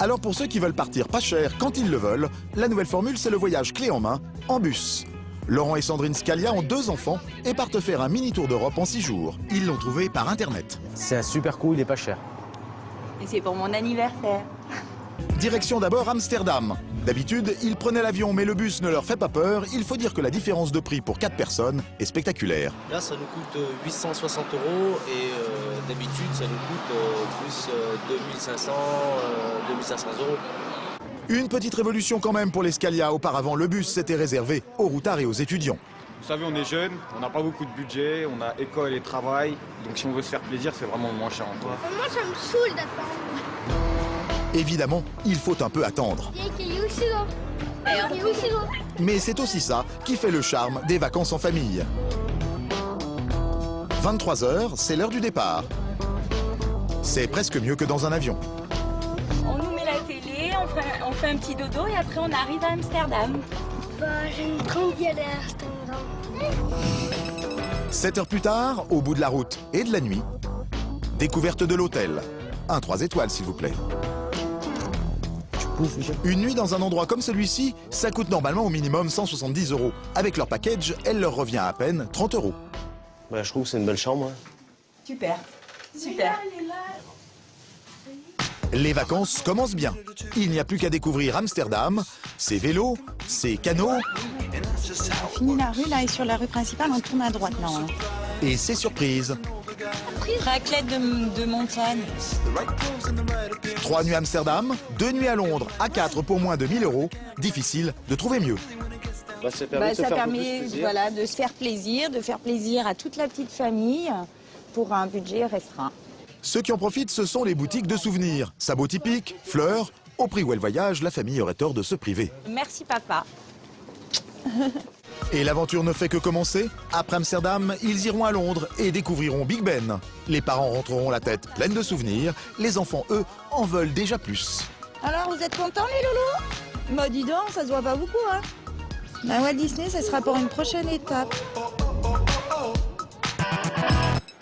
Alors pour ceux qui veulent partir pas cher quand ils le veulent, la nouvelle formule c'est le voyage clé en main, en bus. Laurent et Sandrine Scalia ont 2 enfants et partent faire un mini tour d'Europe en 6 jours. Ils l'ont trouvé par internet. C'est un super coup, il est pas cher. Et c'est pour mon anniversaire. Direction d'abord Amsterdam. D'habitude, ils prenaient l'avion mais le bus ne leur fait pas peur. Il faut dire que la différence de prix pour 4 personnes est spectaculaire. Là, ça nous coûte 860 € et d'habitude, ça nous coûte plus 2500, 2500 €. Une petite révolution quand même pour les Scalia. Auparavant, le bus s'était réservé aux routards et aux étudiants. Vous savez, on est jeunes, on n'a pas beaucoup de budget, on a école et travail. Donc si on veut se faire plaisir, c'est vraiment le moins cher en toi. Moi, ça me saoule d'attendre. Évidemment, il faut un peu attendre. Mais c'est aussi ça qui fait le charme des vacances en famille. 23 h, c'est l'heure du départ. C'est presque mieux que dans un avion. On nous met la télé, on fait un petit dodo et après on arrive à Amsterdam. Bah, j'aime trop y aller à Amsterdam. 7 heures plus tard, au bout de la route et de la nuit, découverte de l'hôtel. Un 3 étoiles, s'il vous plaît. Une nuit dans un endroit comme celui-ci, ça coûte normalement au minimum 170 €. Avec leur package, elle leur revient à peine 30 €. Bah, je trouve que c'est une belle chambre. Super, super. Les vacances commencent bien. Il n'y a plus qu'à découvrir Amsterdam, ses vélos, ses canaux On finit la rue là et sur la rue principale on tourne à droite là. et ses surprises. Raclette de montagne. 3 nuits à Amsterdam, 2 nuits à Londres, à 4 pour moins de 1000 €. Difficile de trouver mieux. Bah, ça permet, Ça permet voilà, de se faire plaisir, de faire plaisir à toute la petite famille pour un budget restreint. Ceux qui en profitent, ce sont les boutiques de souvenirs. Sabots typiques, fleurs. Au prix où elle voyage, la famille aurait tort de se priver. Merci papa. Et l'aventure ne fait que commencer. Après Amsterdam, ils iront à Londres et découvriront Big Ben. Les parents rentreront la tête pleine de souvenirs. Les enfants, eux, en veulent déjà plus. Alors vous êtes contents les loulous? Bah dis donc, ça se voit pas beaucoup hein. La Walt Disney, ça sera pour une prochaine étape.